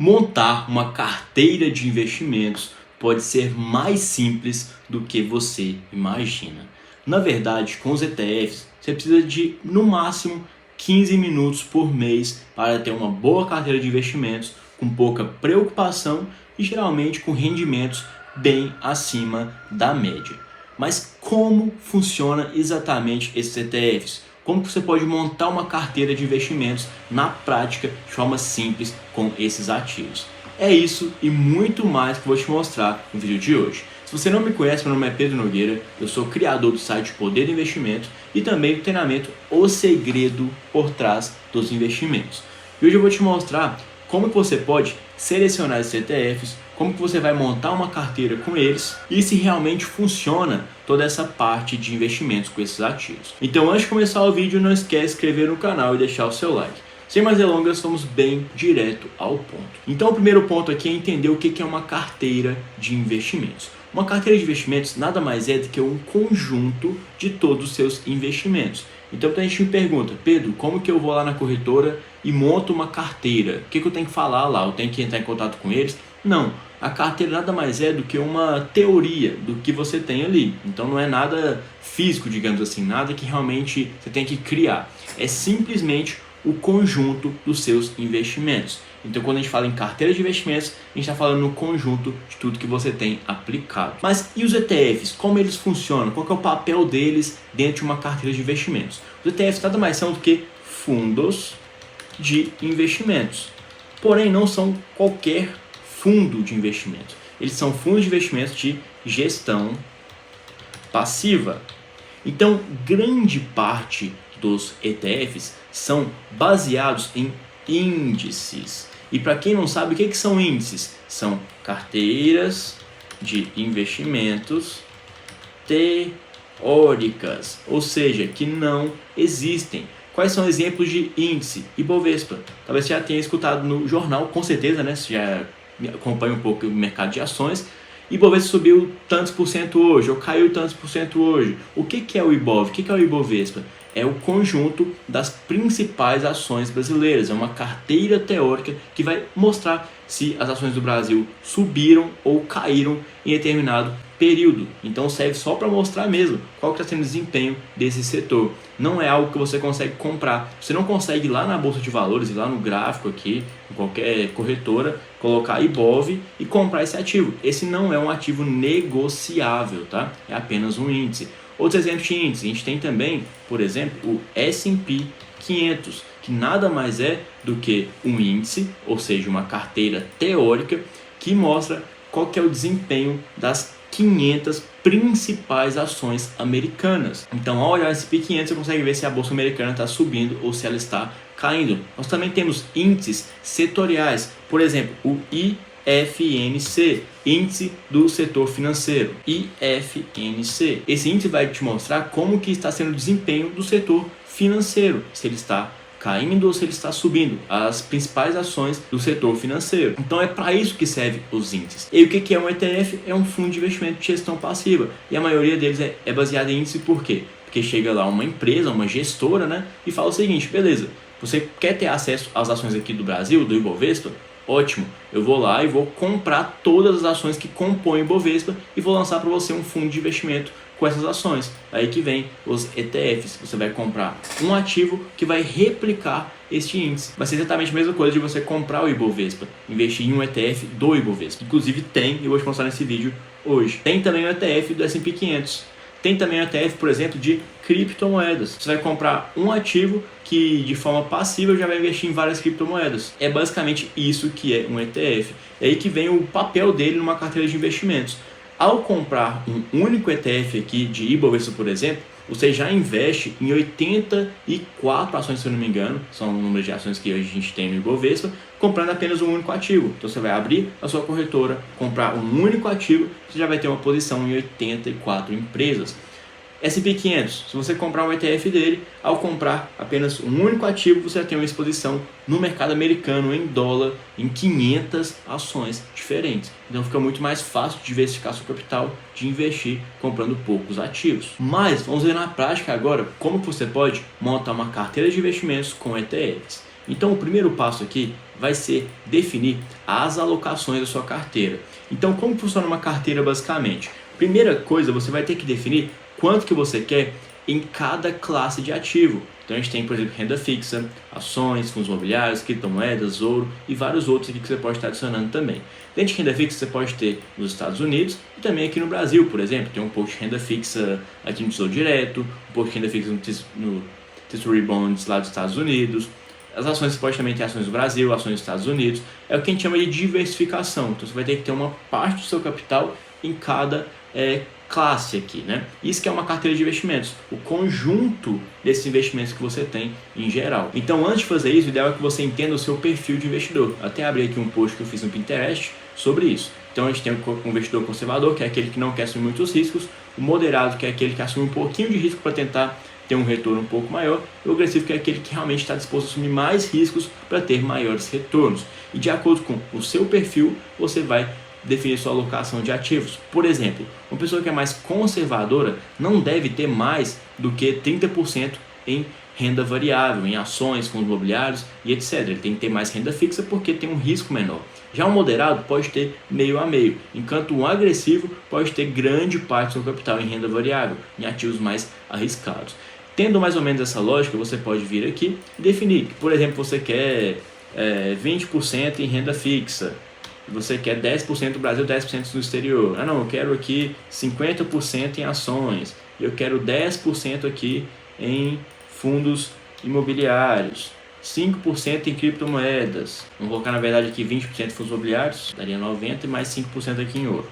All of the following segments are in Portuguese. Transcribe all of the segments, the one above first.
Montar uma carteira de investimentos pode ser mais simples do que você imagina. Na verdade, com os ETFs, você precisa de, no máximo, 15 minutos por mês para ter uma boa carteira de investimentos, com pouca preocupação e geralmente com rendimentos bem acima da média. Mas como funciona exatamente esses ETFs? Como você pode montar uma carteira de investimentos na prática de forma simples com esses ativos? É isso e muito mais que eu vou te mostrar no vídeo de hoje. Se você não me conhece, meu nome é Pedro Nogueira, eu sou criador do site Poder do Investimento e também do treinamento O Segredo por Trás dos Investimentos. E hoje eu vou te mostrar como que você pode selecionar esses ETFs, como que você vai montar uma carteira com eles e se realmente funciona toda essa parte de investimentos com esses ativos. Então, antes de começar o vídeo, não esquece de se inscrever no canal e deixar o seu like. Sem mais delongas, vamos bem direto ao ponto. Então, o primeiro ponto aqui é entender o que é uma carteira de investimentos. Uma carteira de investimentos nada mais é do que um conjunto de todos os seus investimentos. Então, a gente me pergunta, Pedro, como que eu vou lá na corretora e monto uma carteira? O que eu tenho que falar lá? Eu tenho que entrar em contato com eles? Não, a carteira nada mais é do que uma teoria do que você tem ali. Então não é nada físico, digamos assim, nada que realmente você tem que criar. É simplesmente o conjunto dos seus investimentos. Então quando a gente fala em carteira de investimentos, a gente está falando no conjunto de tudo que você tem aplicado. Mas e os ETFs? Como eles funcionam? Qual que é o papel deles dentro de uma carteira de investimentos? Os ETFs nada mais são do que fundos de investimentos. Porém não são qualquer fundo de investimento. Eles são fundos de investimentos de gestão passiva. Então, grande parte dos ETFs são baseados em índices. E para quem não sabe, o que são índices? São carteiras de investimentos teóricas, ou seja, que não existem. Quais são exemplos de índice? Ibovespa. Talvez você já tenha escutado no jornal, com certeza, né? Você já acompanha um pouco o mercado de ações. Ibovespa subiu tantos por cento hoje, ou caiu tantos por cento hoje. O que é o Ibov? O que é o Ibovespa? É o conjunto das principais ações brasileiras. É uma carteira teórica que vai mostrar se as ações do Brasil subiram ou caíram em determinado período. Então serve só para mostrar mesmo qual que está sendo o desempenho desse setor. Não é algo que você consegue comprar. Você não consegue ir lá na Bolsa de Valores, ir lá no gráfico aqui, em qualquer corretora, colocar Ibov e comprar esse ativo. Esse não é um ativo negociável, tá? É apenas um índice. Outros exemplos de índice, a gente tem também, por exemplo, o S&P 500, que nada mais é do que um índice, ou seja, uma carteira teórica, que mostra qual que é o desempenho das 500 principais ações americanas. Então, ao olhar esse S&P 500, você consegue ver se a bolsa americana está subindo ou se ela está caindo. Nós também temos índices setoriais, por exemplo, o IFNC, índice do setor financeiro, IFNC. Esse índice vai te mostrar como que está sendo o desempenho do setor financeiro, se ele está caindo ou se ele está subindo, as principais ações do setor financeiro. Então é para isso que serve os índices. E o que é um ETF? É um fundo de investimento de gestão passiva. E a maioria deles é baseada em índice. Por quê? Porque chega lá uma empresa, uma gestora, né, e fala o seguinte, beleza, você quer ter acesso às ações aqui do Brasil, do Ibovespa? Ótimo, eu vou lá e vou comprar todas as ações que compõem o Ibovespa e vou lançar para você um fundo de investimento com essas ações. Aí que vem os ETFs. Você vai comprar um ativo que vai replicar este índice. Vai ser exatamente a mesma coisa de você comprar o Ibovespa, investir em um ETF do Ibovespa. Inclusive tem, e eu vou te mostrar nesse vídeo hoje. Tem também o ETF do S&P 500. Tem também o ETF, por exemplo, de criptomoedas. Você vai comprar um ativo que de forma passiva já vai investir em várias criptomoedas. É basicamente isso que é um ETF. É aí que vem o papel dele numa carteira de investimentos. Ao comprar um único ETF aqui de Ibovespa, por exemplo, você já investe em 84 ações, se eu não me engano, são o número de ações que hoje a gente tem no Ibovespa, comprando apenas um único ativo. Então você vai abrir a sua corretora, comprar um único ativo, você já vai ter uma posição em 84 empresas. S&P 500, se você comprar um ETF dele, ao comprar apenas um único ativo, você já tem uma exposição no mercado americano em dólar em 500 ações diferentes. Então fica muito mais fácil de diversificar seu capital, de investir comprando poucos ativos. Mas vamos ver na prática agora como você pode montar uma carteira de investimentos com ETFs. Então o primeiro passo aqui vai ser definir as alocações da sua carteira. Então como funciona uma carteira basicamente? Primeira coisa, você vai ter que definir quanto que você quer em cada classe de ativo. Então a gente tem, por exemplo, renda fixa, ações, fundos imobiliários, criptomoedas, ouro e vários outros aqui que você pode estar adicionando também. Dentro de renda fixa você pode ter nos Estados Unidos e também aqui no Brasil, por exemplo. Tem um pouco de renda fixa aqui no Tesouro Direto, um pouco de renda fixa no Treasury Bonds lá dos Estados Unidos. As ações, você pode também ter ações do Brasil, ações dos Estados Unidos. É o que a gente chama de diversificação. Então você vai ter que ter uma parte do seu capital em cada classe aqui, né? Isso que é uma carteira de investimentos, o conjunto desses investimentos que você tem em geral. Então, antes de fazer isso, o ideal é que você entenda o seu perfil de investidor. Até abri aqui um post que eu fiz no Pinterest sobre isso. Então, a gente tem o investidor conservador, que é aquele que não quer assumir muitos riscos, o moderado, que é aquele que assume um pouquinho de risco para tentar ter um retorno um pouco maior, e o agressivo, que é aquele que realmente está disposto a assumir mais riscos para ter maiores retornos. E de acordo com o seu perfil, você vai definir sua alocação de ativos. Por exemplo, uma pessoa que é mais conservadora não deve ter mais do que 30% em renda variável, em ações, fundos imobiliários e etc. Ele tem que ter mais renda fixa porque tem um risco menor. Já um moderado pode ter meio a meio, enquanto um agressivo pode ter grande parte do seu capital em renda variável, em ativos mais arriscados. Tendo mais ou menos essa lógica, você pode vir aqui e definir que, por exemplo, você quer 20% em renda fixa, você quer 10% do Brasil, 10% do exterior. Ah não, eu quero aqui 50% em ações, eu quero 10% aqui em fundos imobiliários, 5% em criptomoedas. Vamos colocar na verdade aqui 20% em fundos imobiliários, daria 90% e mais 5% aqui em ouro.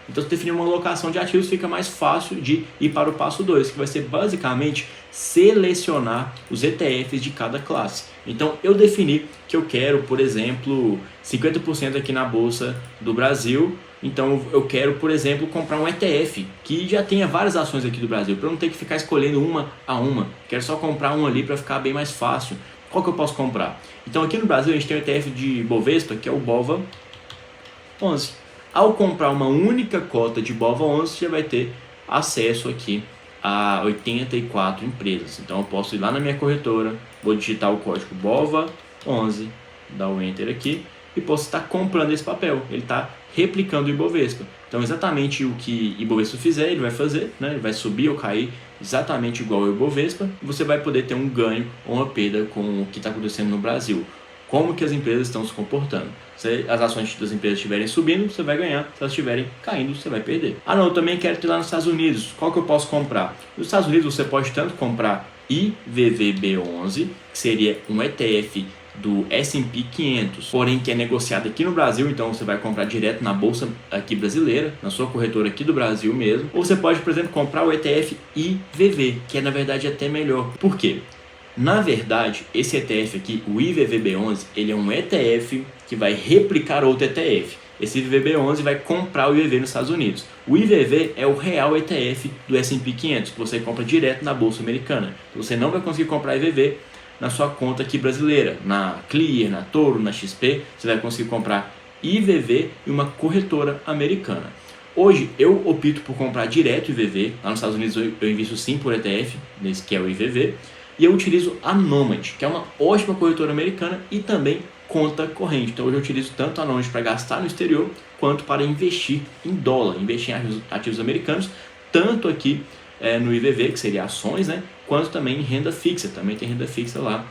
Então, se definir uma alocação de ativos, fica mais fácil de ir para o passo 2, que vai ser basicamente selecionar os ETFs de cada classe. Então, eu defini que eu quero, por exemplo, 50% aqui na Bolsa do Brasil. Então, eu quero, por exemplo, comprar um ETF que já tenha várias ações aqui do Brasil, para eu não ter que ficar escolhendo uma a uma. Quero só comprar um ali para ficar bem mais fácil. Qual que eu posso comprar? Então, aqui no Brasil, a gente tem o ETF de Bovespa, que é o BOVA11. Ao comprar uma única cota de BOVA11, você já vai ter acesso aqui a 84 empresas. Então eu posso ir lá na minha corretora, vou digitar o código BOVA11, dar o Enter aqui e posso estar comprando esse papel. Ele está replicando o Ibovespa. Então exatamente o que o Ibovespa fizer, ele vai fazer, né? Ele vai subir ou cair exatamente igual ao Ibovespa e você vai poder ter um ganho ou uma perda com o que está acontecendo no Brasil. Como que as empresas estão se comportando. Se as ações das empresas estiverem subindo, você vai ganhar. Se elas estiverem caindo, você vai perder. Ah não, eu também quero ter lá nos Estados Unidos. Qual que eu posso comprar? Nos Estados Unidos você pode tanto comprar IVVB11, que seria um ETF do S&P 500, porém que é negociado aqui no Brasil, então você vai comprar direto na bolsa aqui brasileira, na sua corretora aqui do Brasil mesmo. Ou você pode, por exemplo, comprar o ETF IVV, que é na verdade até melhor. Por quê? Na verdade, esse ETF aqui, o IVVB11, ele é um ETF que vai replicar outro ETF. Esse IVVB11 vai comprar o IVV nos Estados Unidos. O IVV é o real ETF do S&P 500, que você compra direto na Bolsa Americana. Então, você não vai conseguir comprar IVV na sua conta aqui brasileira, na Clear, na Toro, na XP. Você vai conseguir comprar IVV em uma corretora americana. Hoje eu opto por comprar direto IVV. Lá nos Estados Unidos eu invisto sim por ETF, nesse que é o IVV. E eu utilizo a Nomad, que é uma ótima corretora americana e também conta corrente. Então hoje eu utilizo tanto a Nomad para gastar no exterior, quanto para investir em dólar, investir em ativos americanos, tanto aqui no IVV, que seria ações, né, quanto também em renda fixa. Também tem renda fixa lá,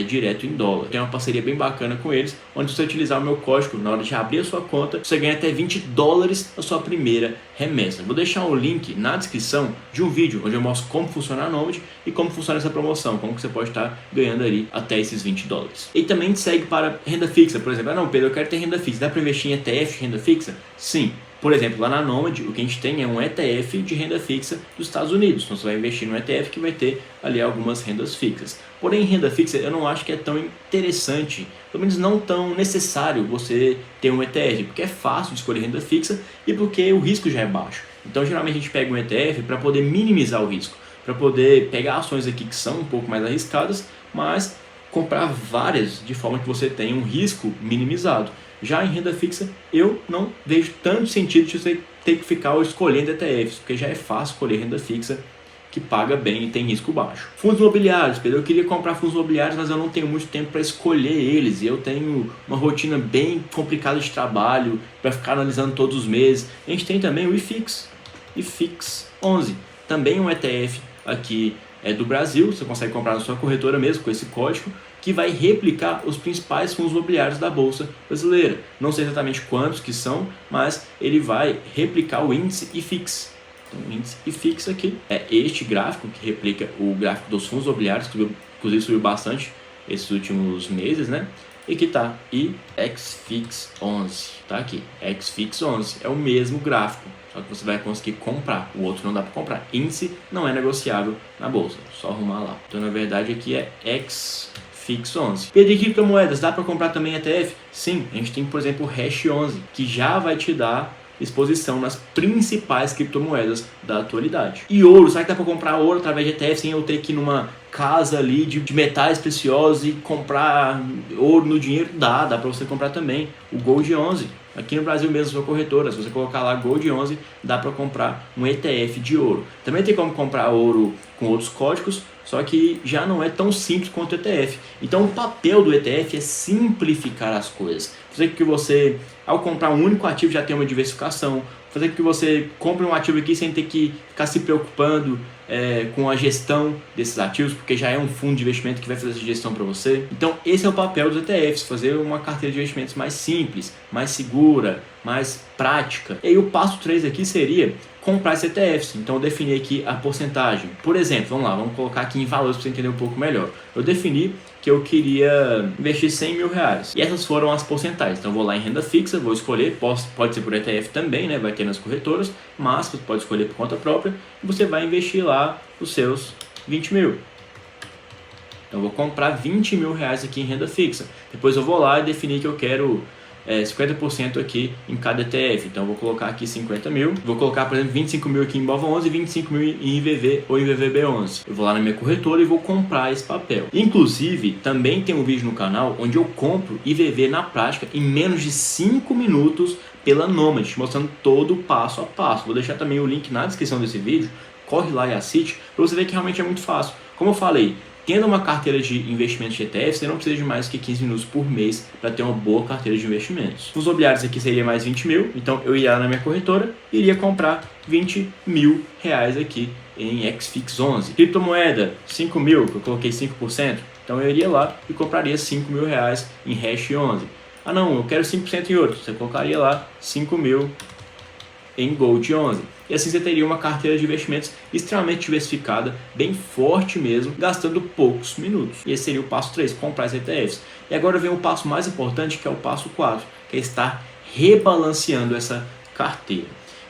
direto em dólar. Tem uma parceria bem bacana com eles, onde você utilizar o meu código na hora de abrir a sua conta, você ganha até $20 na sua primeira remessa. Vou deixar o link na descrição de um vídeo onde eu mostro como funciona a Nomad e como funciona essa promoção, como que você pode estar ganhando ali até esses $20. E também te segue para renda fixa, por exemplo. Ah não, Pedro, eu quero ter renda fixa. Dá para investir em ETF de renda fixa? Sim. Por exemplo, lá na Nomad, o que a gente tem é um ETF de renda fixa dos Estados Unidos. Então você vai investir no ETF que vai ter ali algumas rendas fixas. Porém, renda fixa eu não acho que é tão interessante, pelo menos não tão necessário você ter um ETF, porque é fácil de escolher renda fixa e porque o risco já é baixo. Então geralmente a gente pega um ETF para poder minimizar o risco, para poder pegar ações aqui que são um pouco mais arriscadas, mas comprar várias de forma que você tenha um risco minimizado. Já em renda fixa, eu não vejo tanto sentido de você ter que ficar escolhendo ETFs, porque já é fácil escolher renda fixa que paga bem e tem risco baixo. Fundos imobiliários, Pedro, eu queria comprar fundos imobiliários, mas eu não tenho muito tempo para escolher eles, e eu tenho uma rotina bem complicada de trabalho para ficar analisando todos os meses. A gente tem também o IFIX 11, também um ETF aqui do Brasil, você consegue comprar na sua corretora mesmo com esse código, que vai replicar os principais fundos imobiliários da Bolsa Brasileira. Não sei exatamente quantos que são, mas ele vai replicar o índice IFIX. Então, o índice IFIX aqui é este gráfico que replica o gráfico dos fundos imobiliários, que inclusive subiu bastante esses últimos meses, né? E que tá IXFIX 11, tá aqui, XFIX 11, é o mesmo gráfico, só que você vai conseguir comprar, o outro não dá para comprar. Índice não é negociável na bolsa, só arrumar lá. Então na verdade aqui é XFIX 11. E de criptomoedas, dá para comprar também ETF? Sim, a gente tem por exemplo o Hash 11, que já vai te dar exposição nas principais criptomoedas da atualidade. E ouro, será que dá para comprar ouro através de ETF sem eu ter que ir numa casa ali de metais preciosos e comprar ouro no dinheiro? Dá para você comprar também. O Gold 11, aqui no Brasil mesmo, sua corretora, se você colocar lá Gold 11, dá para comprar um ETF de ouro. Também tem como comprar ouro com outros códigos, só que já não é tão simples quanto o ETF. Então o papel do ETF é simplificar as coisas. Fazer com que você, ao comprar um único ativo, já tenha uma diversificação. Fazer com que você compre um ativo aqui sem ter que ficar se preocupando com a gestão desses ativos, porque já é um fundo de investimento que vai fazer essa gestão para você. Então esse é o papel dos ETFs, fazer uma carteira de investimentos mais simples, mais segura, mais prática. E aí o passo 3 aqui seria comprar esses ETFs. Então eu defini aqui a porcentagem. Por exemplo, vamos colocar aqui em valores para você entender um pouco melhor. Eu defini que eu queria investir 100 mil reais. E essas foram as porcentagens. Então eu vou lá em renda fixa, vou escolher, pode ser por ETF também, né? Vai ter nas corretoras, mas você pode escolher por conta própria e você vai investir lá os seus 20 mil. Então eu vou comprar 20 mil reais aqui em renda fixa. Depois eu vou lá e definir que eu quero 50% aqui em cada ETF. Então eu vou colocar aqui 50 mil. Vou colocar, por exemplo, 25 mil aqui em BOVA11 e 25 mil em IVV ou IVVB11. Eu vou lá na minha corretora e vou comprar esse papel. Inclusive, também tem um vídeo no canal onde eu compro IVV na prática em menos de 5 minutos pela Nomad, mostrando todo o passo a passo. Vou deixar também o link na descrição desse vídeo. Corre lá e assiste para você ver que realmente é muito fácil. Como eu falei, tendo uma carteira de investimentos de ETF, você não precisa de mais que 15 minutos por mês para ter uma boa carteira de investimentos. Os imobiliários aqui seria mais 20 mil, então eu iria lá na minha corretora e iria comprar 20 mil reais aqui em XFIX 11. Criptomoeda, 5 mil, que eu coloquei 5%, então eu iria lá e compraria 5 mil reais em Hash 11. Ah não, eu quero 5% em outro, você colocaria lá 5 mil em Gold 11. E assim você teria uma carteira de investimentos extremamente diversificada, bem forte mesmo, gastando poucos minutos. E esse seria o passo 3, comprar os ETFs. E agora vem o passo mais importante, que é o passo 4, que é estar rebalanceando essa carteira.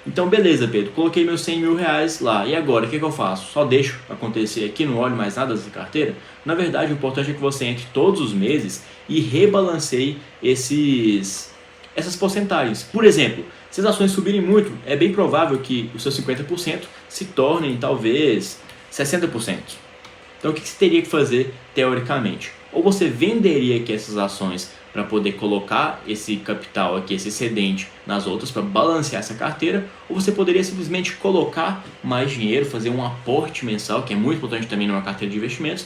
Então beleza, Pedro, coloquei meus 100 mil reais lá, e agora o que eu faço? Só deixo acontecer aqui, não olho mais nada dessa carteira? Na verdade, o importante é que você entre todos os meses e rebalanceie essas porcentagens. Por exemplo, se as ações subirem muito, é bem provável que os seus 50% se tornem talvez 60%. Então o que você teria que fazer teoricamente? Ou você venderia aqui essas ações para poder colocar esse capital aqui, esse excedente nas outras para balancear essa carteira, ou você poderia simplesmente colocar mais dinheiro, fazer um aporte mensal, que é muito importante também numa carteira de investimentos,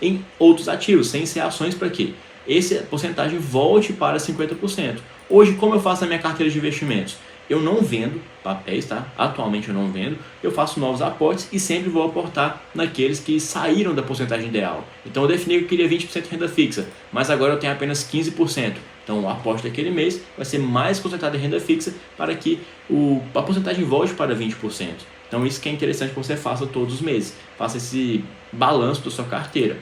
em outros ativos, sem ser ações para quê? Essa porcentagem volte para 50%. Hoje, como eu faço na minha carteira de investimentos? Eu não vendo papéis, tá? Atualmente eu não vendo, eu faço novos aportes e sempre vou aportar naqueles que saíram da porcentagem ideal. Então eu defini que eu queria 20% de renda fixa, mas agora eu tenho apenas 15%. Então o aporte daquele mês vai ser mais concentrado em renda fixa para que a porcentagem volte para 20%. Então isso que é interessante que você faça todos os meses, faça esse balanço da sua carteira.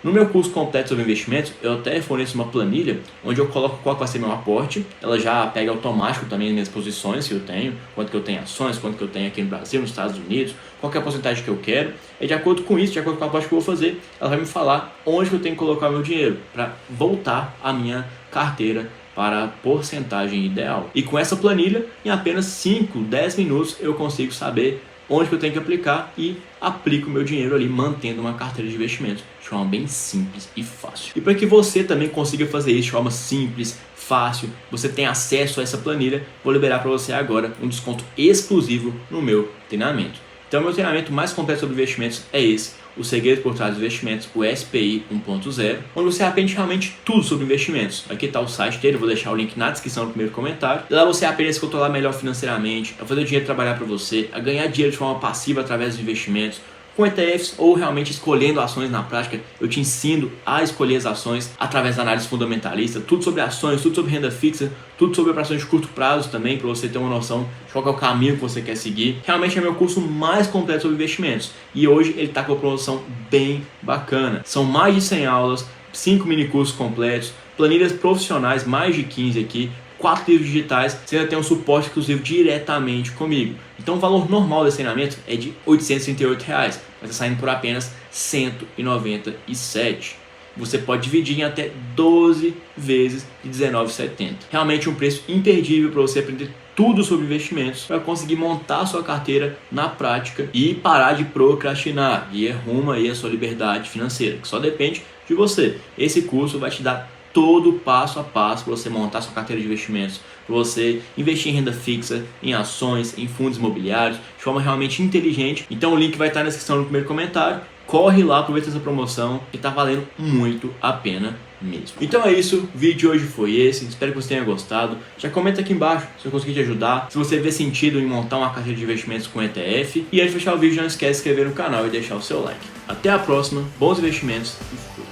No meu curso completo sobre investimentos, eu até forneço uma planilha onde eu coloco qual vai ser meu aporte. Ela já pega automático também as minhas posições que eu tenho, quanto que eu tenho ações, quanto que eu tenho aqui no Brasil, nos Estados Unidos, qual que é a porcentagem que eu quero. E de acordo com isso, de acordo com o aporte que eu vou fazer, ela vai me falar onde que eu tenho que colocar meu dinheiro para voltar a minha carteira para a porcentagem ideal. E com essa planilha, em apenas 5, 10 minutos, eu consigo saber onde que eu tenho que aplicar e aplico o meu dinheiro ali, mantendo uma carteira de investimentos de forma bem simples e fácil. E para que você também consiga fazer isso de forma simples, fácil, você tem acesso a essa planilha, vou liberar para você agora um desconto exclusivo no meu treinamento. Então, meu treinamento mais completo sobre investimentos é esse, o segredo por trás dos investimentos, o SPI 1.0, onde você aprende realmente tudo sobre investimentos. Aqui está o site dele, eu vou deixar o link na descrição do primeiro comentário. Lá você aprende a se controlar melhor financeiramente, a fazer o dinheiro trabalhar para você, a ganhar dinheiro de forma passiva através dos investimentos, com ETFs ou realmente escolhendo ações na prática. Eu te ensino a escolher as ações através da análise fundamentalista, tudo sobre ações, tudo sobre renda fixa, tudo sobre operações de curto prazo também, para você ter uma noção de qual é o caminho que você quer seguir. Realmente é meu curso mais completo sobre investimentos e hoje ele está com uma promoção bem bacana. São mais de 100 aulas, 5 mini cursos completos, planilhas profissionais, mais de 15 aqui, 4 livros digitais, você ainda tem um suporte exclusivo diretamente comigo. Então o valor normal desse treinamento é de R$ 838, mas está saindo por apenas R$ 197. Você pode dividir em até 12 vezes de R$ 19,70. Realmente um preço imperdível para você aprender tudo sobre investimentos, para conseguir montar a sua carteira na prática e parar de procrastinar e ir rumo aí a sua liberdade financeira, que só depende de você. Esse curso vai te dar todo passo a passo para você montar sua carteira de investimentos, para você investir em renda fixa, em ações, em fundos imobiliários, de forma realmente inteligente. Então o link vai estar na descrição no primeiro comentário. Corre lá, aproveita essa promoção que está valendo muito a pena mesmo. Então é isso, o vídeo de hoje foi esse, espero que você tenha gostado. Já comenta aqui embaixo se eu conseguir te ajudar, se você vê sentido em montar uma carteira de investimentos com ETF. E antes de fechar o vídeo, não esquece de se inscrever no canal e deixar o seu like. Até a próxima, bons investimentos e fui!